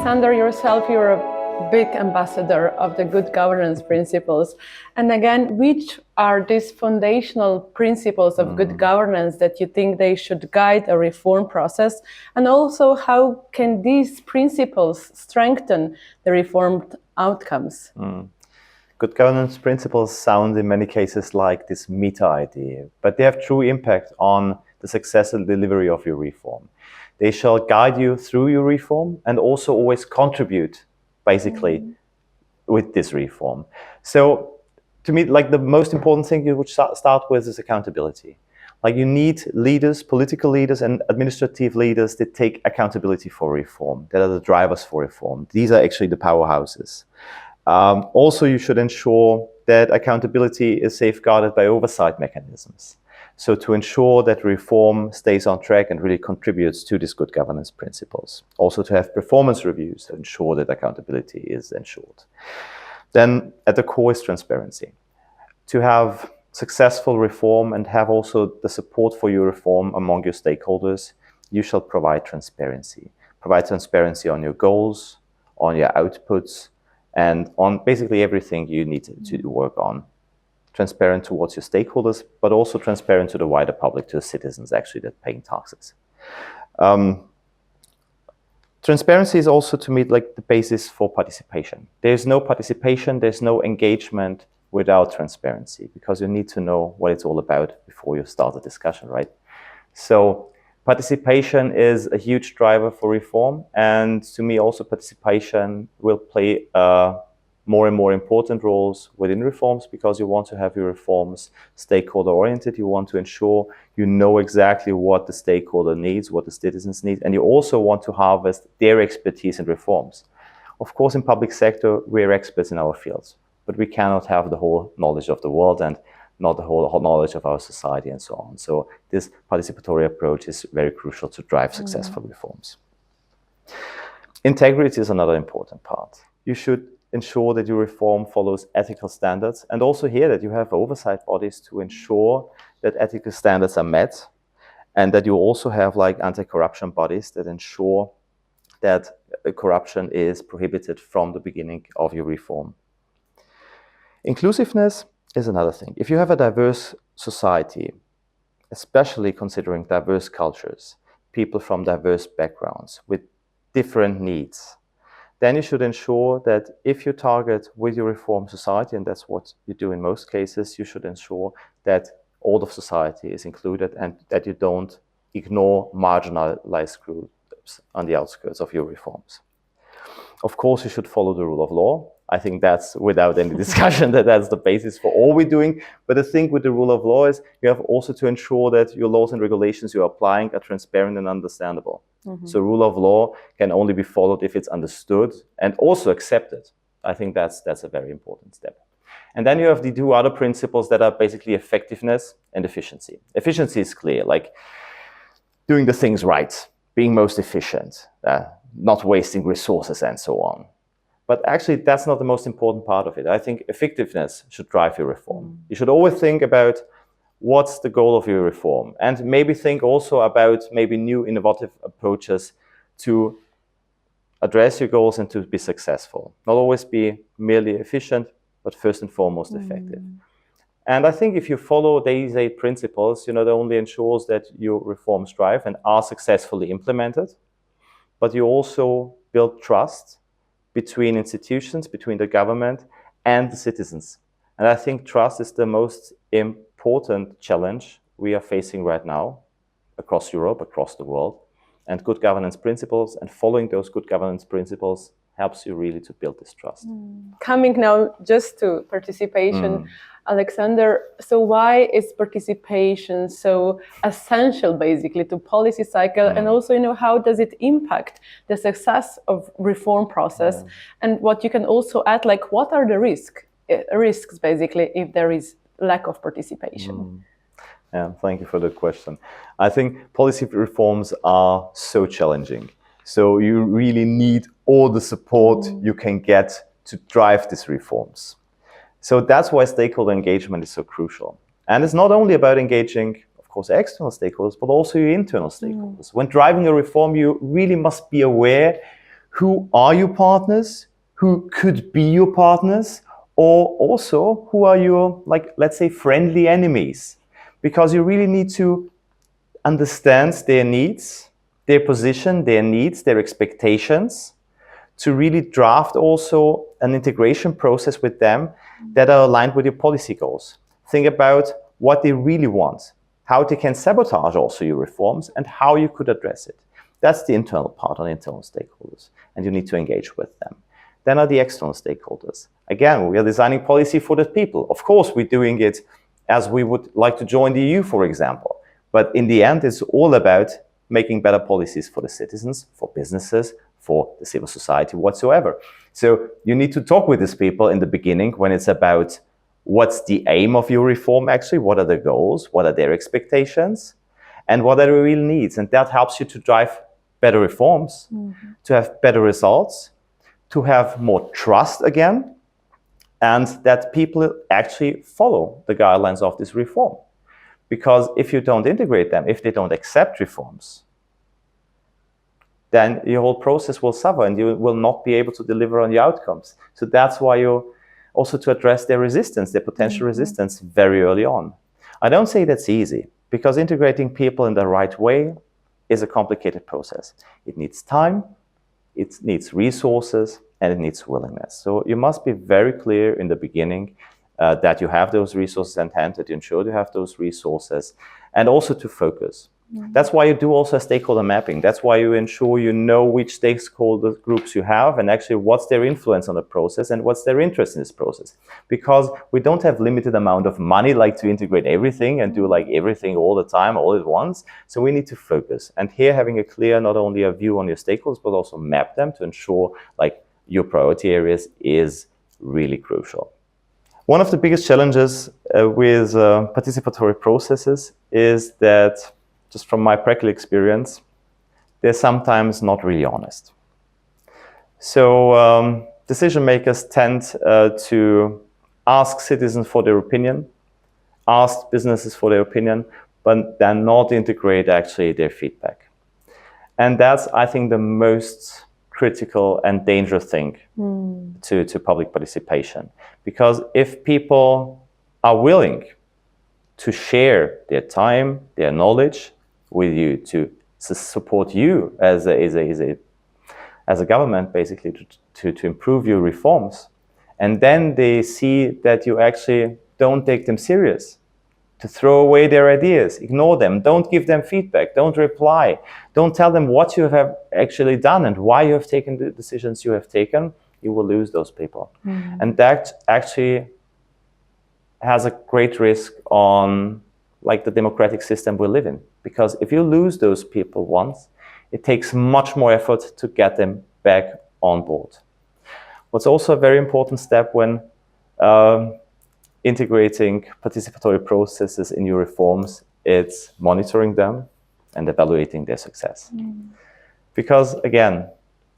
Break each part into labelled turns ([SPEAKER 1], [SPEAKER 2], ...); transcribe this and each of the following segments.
[SPEAKER 1] Alexander, yourself, you're a big ambassador of the good governance principles. And again, which are these foundational principles of good governance that you think they should guide a reform process? And also, how can these principles strengthen the reformed outcomes?
[SPEAKER 2] Good governance principles sound in many cases like this meta idea, but they have true impact on the successful delivery of your reform. They shall guide you through your reform and also always contribute, basically, with this reform. So, to me, like the most important thing you would start with is accountability. Like you need leaders, political leaders and administrative leaders that take accountability for reform, that are the drivers for reform. These are actually the powerhouses. Also, you should ensure that accountability is safeguarded by oversight mechanisms. So to ensure that reform stays on track and really contributes to these good governance principles. Also to have performance reviews to ensure that accountability is ensured. Then at the core is transparency. To have successful reform and have also the support for your reform among your stakeholders, you shall provide transparency. Provide transparency on your goals, on your outputs, and on basically everything you need to work on. Transparent towards your stakeholders, but also transparent to the wider public, to the citizens actually that paying taxes. Transparency is also, to me, like the basis for participation. There's no participation, there's no engagement without transparency, because you need to know what it's all about before you start a discussion, right? So participation is a huge driver for reform, and to me also participation will play more and more important roles within reforms, because you want to have your reforms stakeholder oriented. You want to ensure you know exactly what the stakeholder needs, what the citizens need, and you also want to harvest their expertise in reforms. Of course, in public sector, we're experts in our fields, but we cannot have the whole knowledge of the world and not the whole knowledge of our society and so on. So this participatory approach is very crucial to drive successful reforms. Integrity is another important part. You should ensure that your reform follows ethical standards, and also here that you have oversight bodies to ensure that ethical standards are met, and that you also have like anti-corruption bodies that ensure that corruption is prohibited from the beginning of your reform. Inclusiveness is another thing. If you have a diverse society, especially considering diverse cultures, people from diverse backgrounds with different needs, then you should ensure that if you target with your reform society, and that's what you do in most cases, you should ensure that all of society is included and that you don't ignore marginalized groups on the outskirts of your reforms. Of course, you should follow the rule of law. I think that's without any discussion that that's the basis for all we're doing. But the thing with the rule of law is you have also to ensure that your laws and regulations you're applying are transparent and understandable. So rule of law can only be followed if it's understood and also accepted. I think that's a very important step. And then you have the two other principles that are basically effectiveness and efficiency. Efficiency is clear, like doing the things right, being most efficient, not wasting resources and so on. But actually, that's not the most important part of it. I think effectiveness should drive your reform. You should always think about what's the goal of your reform, and maybe think also about maybe new innovative approaches to address your goals and to be successful. Not always be merely efficient, but first and foremost effective. And I think if you follow these 8 principles, that only ensures that your reforms drive and are successfully implemented, but you also build trust between institutions, between the government and the citizens. And I think trust is the most important challenge we are facing right now across Europe, across the world. And good governance principles and following those good governance principles helps you really to build this trust.
[SPEAKER 1] Coming now just to participation, Alexander, so why is participation so essential basically to policy cycle, and also how does it impact the success of reform process? And what you can also add, like what are the risks basically if there is lack of participation?
[SPEAKER 2] Yeah, thank you for the question. I think policy reforms are so challenging. So you really need all the support you can get to drive these reforms. So that's why stakeholder engagement is so crucial. And it's not only about engaging, of course, external stakeholders, but also your internal stakeholders. When driving a reform, you really must be aware who are your partners, who could be your partners, or also who are your, like, let's say, friendly enemies. Because you really need to understand their needs, their position, their needs, their expectations, to really draft also an integration process with them that are aligned with your policy goals. Think about what they really want, how they can sabotage also your reforms, and how you could address it. That's the internal part on internal stakeholders, and you need to engage with them. Then are the external stakeholders. Again, we are designing policy for the people. Of course, we're doing it as we would like to join the EU, for example. But in the end, it's all about making better policies for the citizens, for businesses, for the civil society whatsoever. So you need to talk with these people in the beginning when it's about what's the aim of your reform actually, what are the goals, what are their expectations, and what are the real needs. And that helps you to drive better reforms, to have better results, to have more trust again, and that people actually follow the guidelines of this reform. Because if you don't integrate them, if they don't accept reforms, then your whole process will suffer and you will not be able to deliver on the outcomes. So that's why you also to address their resistance, their potential resistance very early on. I don't say that's easy, because integrating people in the right way is a complicated process. It needs time, it needs resources, and it needs willingness. So you must be very clear in the beginning that you have those resources at hand, that you ensure you have those resources, and also to focus. That's why you do also stakeholder mapping. That's why you ensure you know which stakeholder groups you have and actually what's their influence on the process and what's their interest in this process. Because we don't have limited amount of money like to integrate everything and do like everything all the time, all at once. So we need to focus. And here having a clear, not only a view on your stakeholders, but also map them to ensure like your priority areas is really crucial. One of the biggest challenges with participatory processes is that, just from my practical experience, they're sometimes not really honest. So decision makers tend to ask citizens for their opinion, ask businesses for their opinion, but then not integrate actually their feedback. And that's, I think, the most critical and dangerous thing to public participation. Because if people are willing to share their time, their knowledge with you, to support you as a government, basically, to improve your reforms, and then they see that you actually don't take them serious, to throw away their ideas, ignore them, don't give them feedback, don't reply, don't tell them what you have actually done and why you have taken the decisions you have taken, you will lose those people. And that actually has a great risk on like the democratic system we live in. Because if you lose those people once, it takes much more effort to get them back on board. What's also a very important step when integrating participatory processes in your reforms, it's monitoring them and evaluating their success. Because again,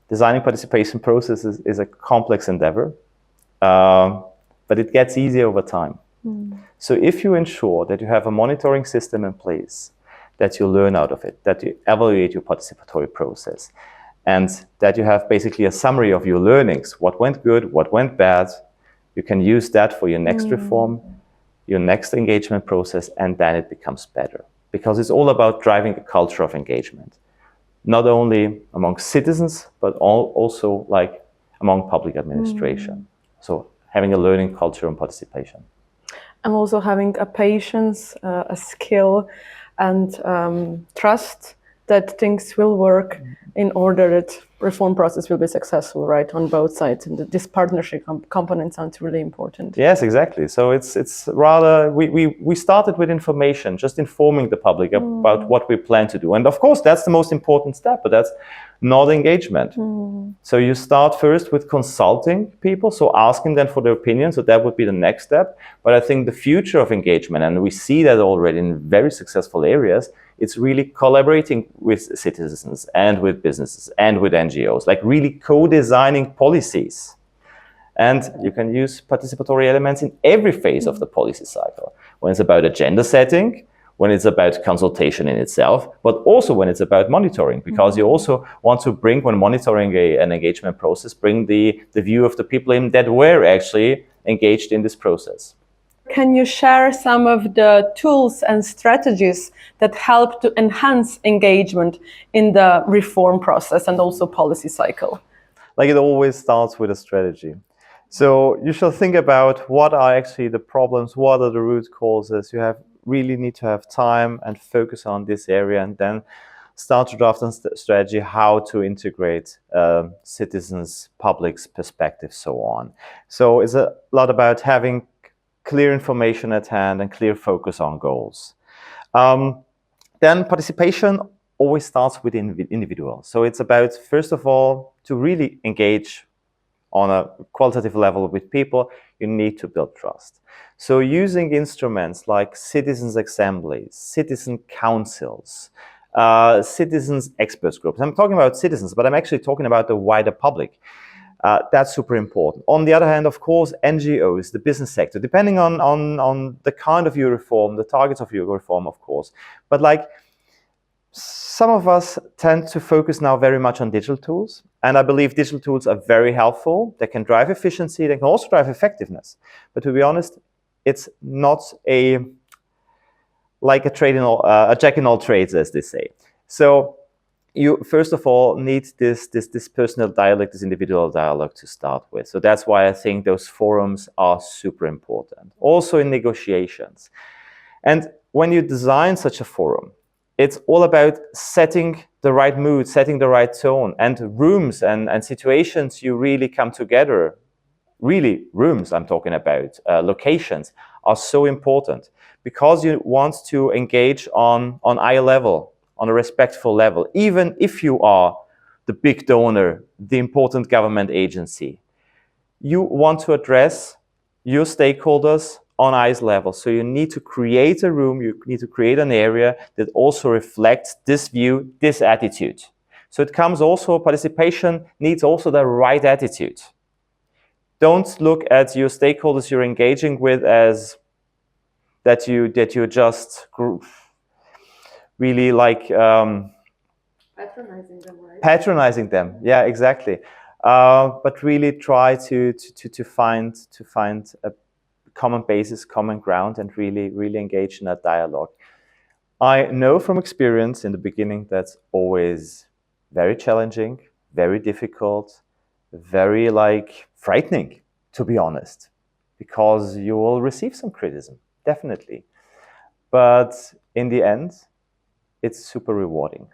[SPEAKER 2] designing participation processes is a complex endeavor, but it gets easier over time. So if you ensure that you have a monitoring system in place, that you learn out of it, that you evaluate your participatory process, and that you have basically a summary of your learnings, what went good, what went bad, you can use that for your next reform, your next engagement process, and then it becomes better. Because it's all about driving a culture of engagement, not only among citizens, but also like among public administration. So having a learning culture and participation.
[SPEAKER 1] And also having a patience, a skill, and trust that things will work in order that reform process will be successful, right, on both sides. And this partnership component sounds really important.
[SPEAKER 2] Yes, exactly. So it's rather, we started with information, just informing the public about what we plan to do. And of course, that's the most important step, but that's not engagement. So you start first with consulting people, so asking them for their opinion. So that would be the next step. But I think the future of engagement, and we see that already in very successful areas, it's really collaborating with citizens and with businesses and with NGOs, like really co-designing policies. And you can use participatory elements in every phase of the policy cycle. When it's about agenda setting, when it's about consultation in itself, but also when it's about monitoring, because you also want to bring, when monitoring an engagement process, bring the view of the people in that were actually engaged in this process.
[SPEAKER 1] Can you share some of the tools and strategies that help to enhance engagement in the reform process and also policy cycle?
[SPEAKER 2] Like, it always starts with a strategy. So you should think about what are actually the problems, what are the root causes. You really need to have time and focus on this area, and then start to draft a strategy how to integrate citizens, public's perspective, so on. So it's a lot about having clear information at hand and clear focus on goals. Then participation always starts with the individual. So it's about, first of all, to really engage on a qualitative level with people, you need to build trust. So using instruments like citizens' assemblies, citizen councils, citizens' experts groups. I'm talking about citizens, but I'm actually talking about the wider public. That's super important. On the other hand, of course, NGOs, the business sector, depending on the kind of your reform, the targets of your reform, of course. But like, some of us tend to focus now very much on digital tools, and I believe digital tools are very helpful. They can drive efficiency, they can also drive effectiveness. But to be honest, it's not like a jack in all trades, as they say. So you first of all need this personal dialogue, this individual dialogue to start with. So that's why I think those forums are super important. Also in negotiations. And when you design such a forum, it's all about setting the right mood, setting the right tone, and rooms and situations you really come together. Really, rooms I'm talking about, locations, are so important, because you want to engage on eye level, on a respectful level, even if you are the big donor, the important government agency. You want to address your stakeholders on eyes level. So you need to create a room, you need to create an area that also reflects this view, this attitude. So it comes also, participation needs also the right attitude. Don't look at your stakeholders you're engaging with as that you just really like
[SPEAKER 1] Patronizing them, right?
[SPEAKER 2] Patronizing them, yeah, exactly. But really try to find a common basis, common ground, and really engage in a dialogue. I know from experience in the beginning that's always very challenging, very difficult, very like frightening, to be honest, because you will receive some criticism, definitely. But in the end, it's super rewarding,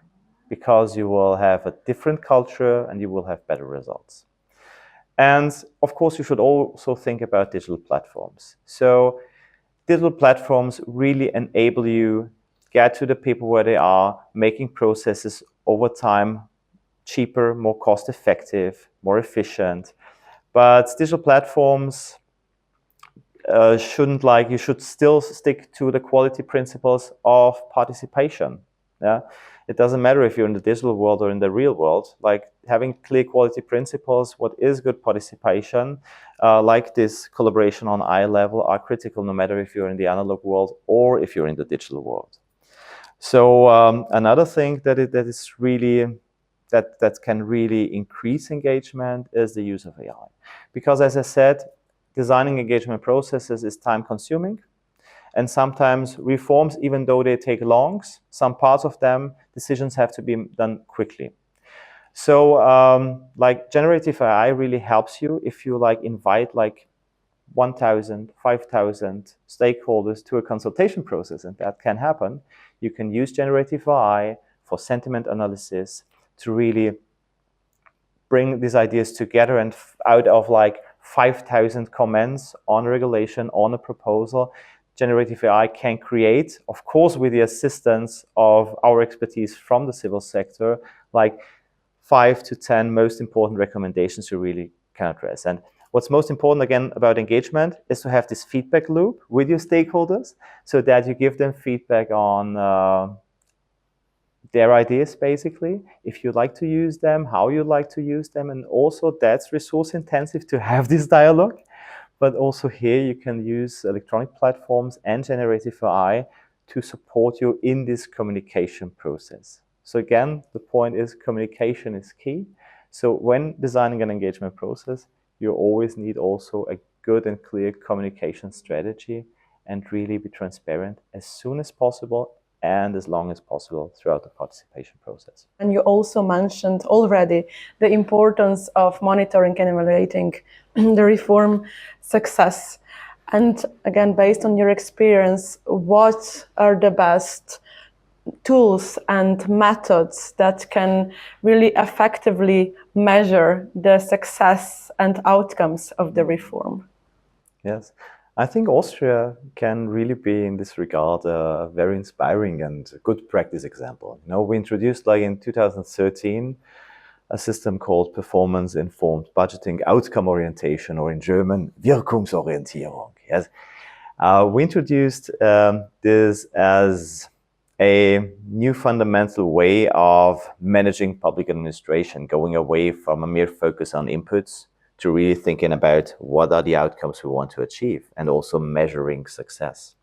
[SPEAKER 2] because you will have a different culture and you will have better results. And of course, you should also think about digital platforms. So digital platforms really enable you get to the people where they are, making processes over time cheaper, more cost effective, more efficient. But digital platforms you should still stick to the quality principles of participation. Yeah, it doesn't matter if you're in the digital world or in the real world. Like, having clear quality principles, what is good participation, like this collaboration on eye level, are critical, no matter if you're in the analog world or if you're in the digital world. So another thing that can really increase engagement is the use of AI, because, as I said, designing engagement processes is time consuming. And sometimes reforms, even though they take long, some parts of them, decisions have to be done quickly. So like, generative AI really helps you if you like invite like 1,000, 5,000 stakeholders to a consultation process, and that can happen. You can use generative AI for sentiment analysis to really bring these ideas together, and out of like 5,000 comments on a regulation, on a proposal, generative AI can create, of course with the assistance of our expertise from the civil sector, like 5 to 10 most important recommendations you really can address. And what's most important, again, about engagement is to have this feedback loop with your stakeholders, so that you give them feedback on their ideas, basically, if you like to use them, how you like to use them. And also, that's resource intensive to have this dialogue. But also here you can use electronic platforms and generative AI to support you in this communication process. So again, the point is communication is key. So when designing an engagement process, you always need also a good and clear communication strategy and really be transparent as soon as possible and as long as possible throughout the participation process.
[SPEAKER 1] And you also mentioned already the importance of monitoring and evaluating the reform success. And again, based on your experience, what are the best tools and methods that can really effectively measure the success and outcomes of the reform?
[SPEAKER 2] Yes, I think Austria can really be in this regard a very inspiring and good practice example. You know, we introduced like in 2013 a system called performance-informed budgeting, outcome orientation, or in German, Wirkungsorientierung. Yes, we introduced this as a new fundamental way of managing public administration, going away from a mere focus on inputs to really thinking about what are the outcomes we want to achieve and also measuring success.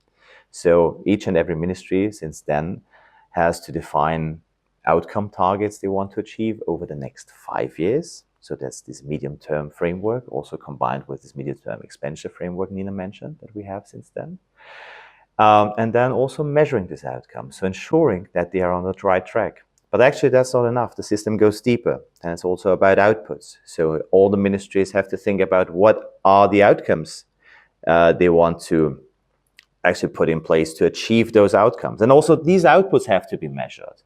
[SPEAKER 2] So each and every ministry since then has to define outcome targets they want to achieve over the next 5 years. So that's this medium-term framework, also combined with this medium-term expenditure framework Nina mentioned that we have since then. And then also measuring these outcomes, so ensuring that they are on the right track. But actually that's not enough. The system goes deeper, and it's also about outputs. So all the ministries have to think about what are the outcomes they want to actually put in place to achieve those outcomes. And also these outputs have to be measured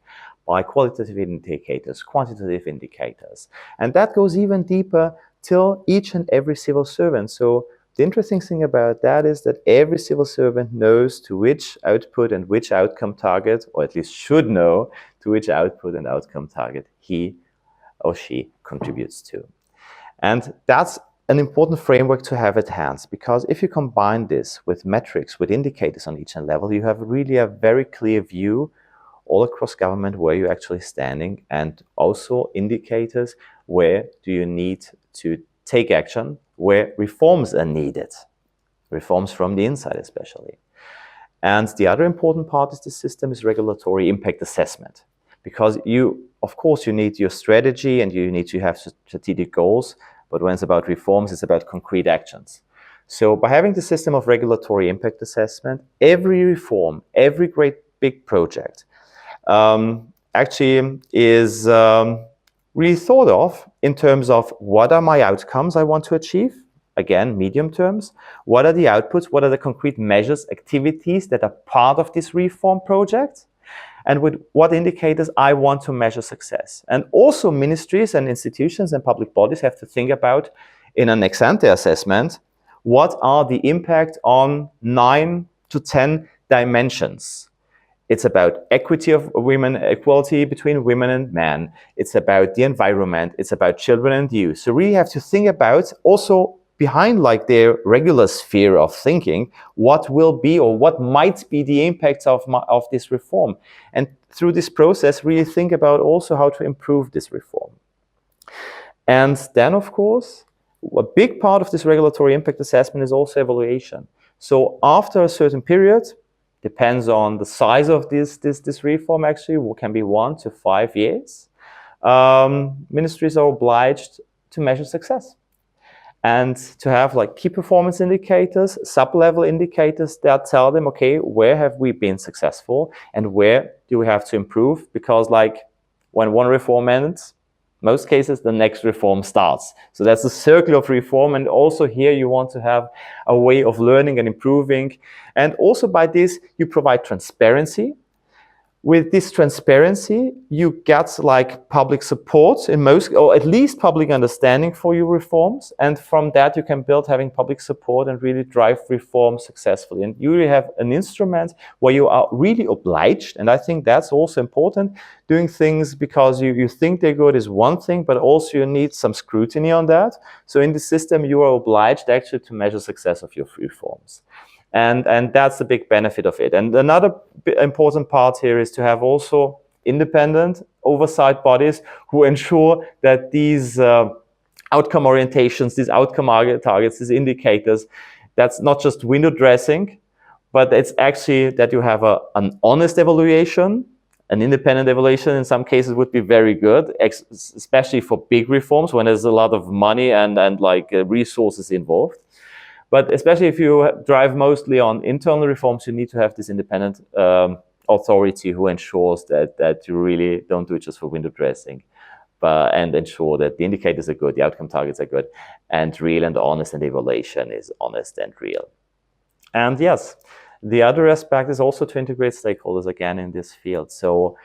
[SPEAKER 2] by qualitative indicators, quantitative indicators. And that goes even deeper till each and every civil servant. So the interesting thing about that is that every civil servant knows to which output and which outcome target, or at least should know to which output and outcome target he or she contributes to. And that's an important framework to have at hand, because if you combine this with metrics, with indicators on each level, you have really a very clear view all across government where you're actually standing, and also indicators where do you need to take action, where reforms are needed, reforms from the inside especially. And the other important part of the system is regulatory impact assessment, because of course you need your strategy and you need to have strategic goals, but when it's about reforms, it's about concrete actions. So by having the system of regulatory impact assessment, every reform, every great big project actually is really thought of in terms of what are my outcomes I want to achieve, again, medium terms, what are the outputs, what are the concrete measures, activities that are part of this reform project, and with what indicators I want to measure success. And also ministries and institutions and public bodies have to think about, in an ex-ante assessment, what are the impact on 9 to 10 dimensions. It's about equity of women, equality between women and men. It's about the environment. It's about children and youth. So really have to think about also behind like their regular sphere of thinking, what will be or what might be the impacts of this reform. And through this process, really think about also how to improve this reform. And then, of course, a big part of this regulatory impact assessment is also evaluation. So after a certain period, depends on the size of this reform actually, what can be 1 to 5 years, ministries are obliged to measure success and to have like key performance indicators, sub-level indicators that tell them, okay, where have we been successful and where do we have to improve? Because like when one reform ends, most cases the next reform starts. So that's the circle of reform, and also here you want to have a way of learning and improving. And also by this you provide transparency. With this transparency, you get like public support in most, or at least public understanding for your reforms. And from that, you can build having public support and really drive reform successfully. And you really have an instrument where you are really obliged. And I think that's also important. Doing things because you think they're good is one thing, but also you need some scrutiny on that. So in the system, you are obliged actually to measure success of your reforms. And that's the big benefit of it. And another important part here is to have also independent oversight bodies who ensure that these outcome orientations, these outcome targets, these indicators, that's not just window dressing, but it's actually that you have an honest evaluation. An independent evaluation in some cases would be very good, especially for big reforms when there's a lot of money and like resources involved. But especially if you drive mostly on internal reforms, you need to have this independent authority who ensures that you really don't do it just for window dressing, and ensure that the indicators are good, the outcome targets are good, and real and honest, and the evaluation is honest and real. And yes, the other aspect is also to integrate stakeholders again in this field. So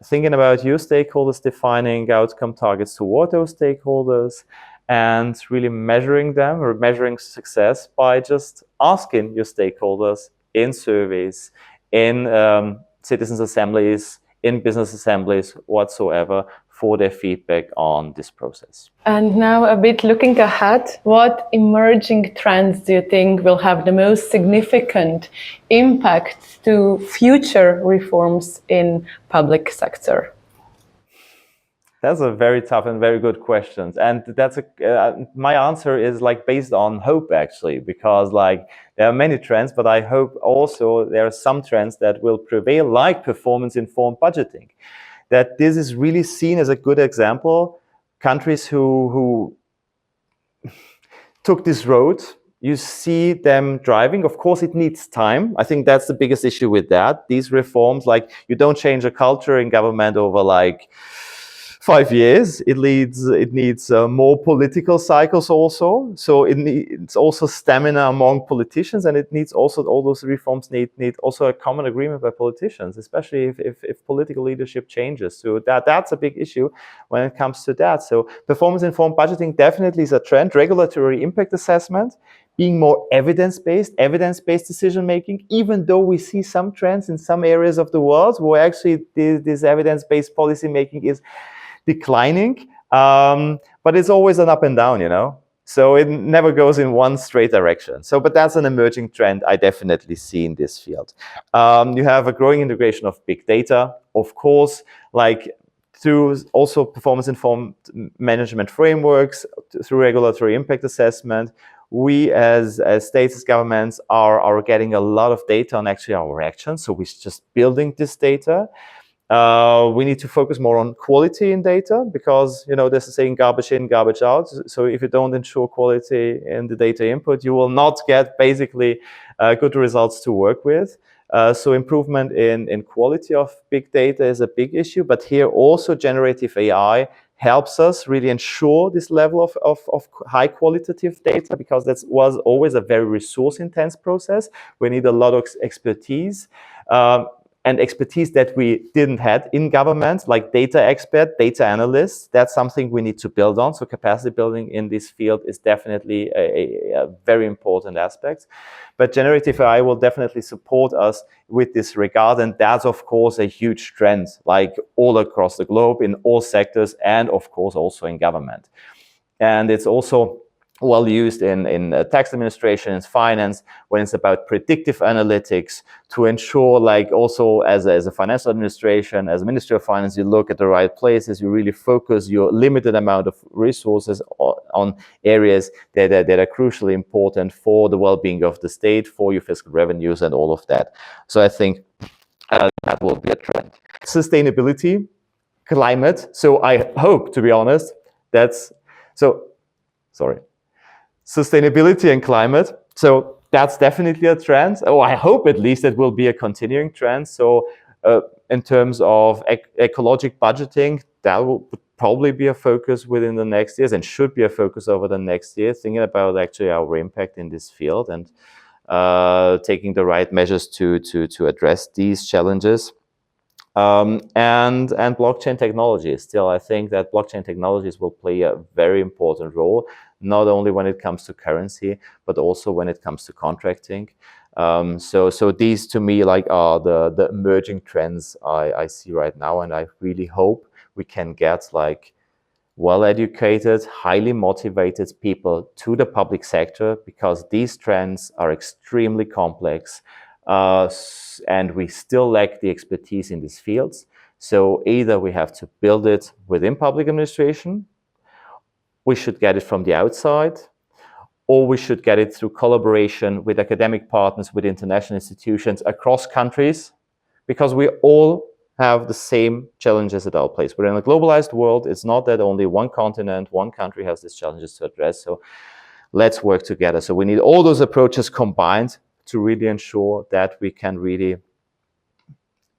[SPEAKER 2] thinking about your stakeholders, defining outcome targets toward those stakeholders, and really measuring them or measuring success by just asking your stakeholders in surveys, in citizens assemblies, in business assemblies, whatsoever, for their feedback on this process.
[SPEAKER 1] And now a bit looking ahead, what emerging trends do you think will have the most significant impact to future reforms in public sector?
[SPEAKER 2] That's a very tough and very good question, and that's my answer is like based on hope actually, because like there are many trends, but I hope also there are some trends that will prevail, like performance-informed budgeting. That this is really seen as a good example. Countries who took this road, you see them driving. Of course, it needs time. I think that's the biggest issue with that. These reforms, like you don't change a culture in government over like 5 years. It needs more political cycles also. So it's also stamina among politicians, and it needs also, all those reforms need also a common agreement by politicians, especially if political leadership changes. So that's a big issue when it comes to that. So performance-informed budgeting definitely is a trend. Regulatory impact assessment, being more evidence-based decision-making, even though we see some trends in some areas of the world where actually this evidence-based policy-making is declining, but it's always an up and down, you know? So it never goes in one straight direction. So, but that's an emerging trend I definitely see in this field. You have a growing integration of big data, of course, like through also performance-informed management frameworks, through regulatory impact assessment. We as states, as governments are getting a lot of data on actually our actions. So we're just building this data. We need to focus more on quality in data, because, you know, there's a saying, garbage in, garbage out. So if you don't ensure quality in the data input, you will not get basically good results to work with. So improvement in quality of big data is a big issue, but here also generative AI helps us really ensure this level of high qualitative data, because that was always a very resource intense process. We need a lot of expertise. And expertise that we didn't have in government, like data expert, data analysts. That's something we need to build on. So capacity building in this field is definitely a very important aspect. But generative AI will definitely support us with this regard. And that's, of course, a huge trend, like all across the globe, in all sectors, and of course also in government. And it's also well used in tax administration and finance, when it's about predictive analytics to ensure, like also as a financial administration, as a Ministry of Finance, you look at the right places, you really focus your limited amount of resources on areas that are crucially important for the well-being of the state, for your fiscal revenues and all of that. So I think that will be a trend. Sustainability, climate. So I hope, to be honest, sustainability and climate. So that's definitely a trend. Oh, I hope at least it will be a continuing trend. So in terms of ecologic budgeting, that will probably be a focus within the next years, and should be a focus over the next year, thinking about actually our impact in this field, and taking the right measures to address these challenges. And blockchain technologies. Still, I think that blockchain technologies will play a very important role, not only when it comes to currency, but also when it comes to contracting. So these to me like are the emerging trends I see right now, and I really hope we can get like well-educated, highly motivated people to the public sector, because these trends are extremely complex. And we still lack the expertise in these fields. So either we have to build it within public administration, we should get it from the outside, or we should get it through collaboration with academic partners, with international institutions across countries, because we all have the same challenges at our place. We're in a globalized world. It's not that only one continent, one country has these challenges to address. So let's work together. So we need all those approaches combined to really ensure that we can really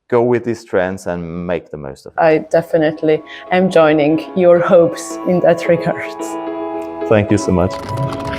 [SPEAKER 2] go with these trends and make the most of it.
[SPEAKER 1] I definitely am joining your hopes in that regard.
[SPEAKER 2] Thank you so much.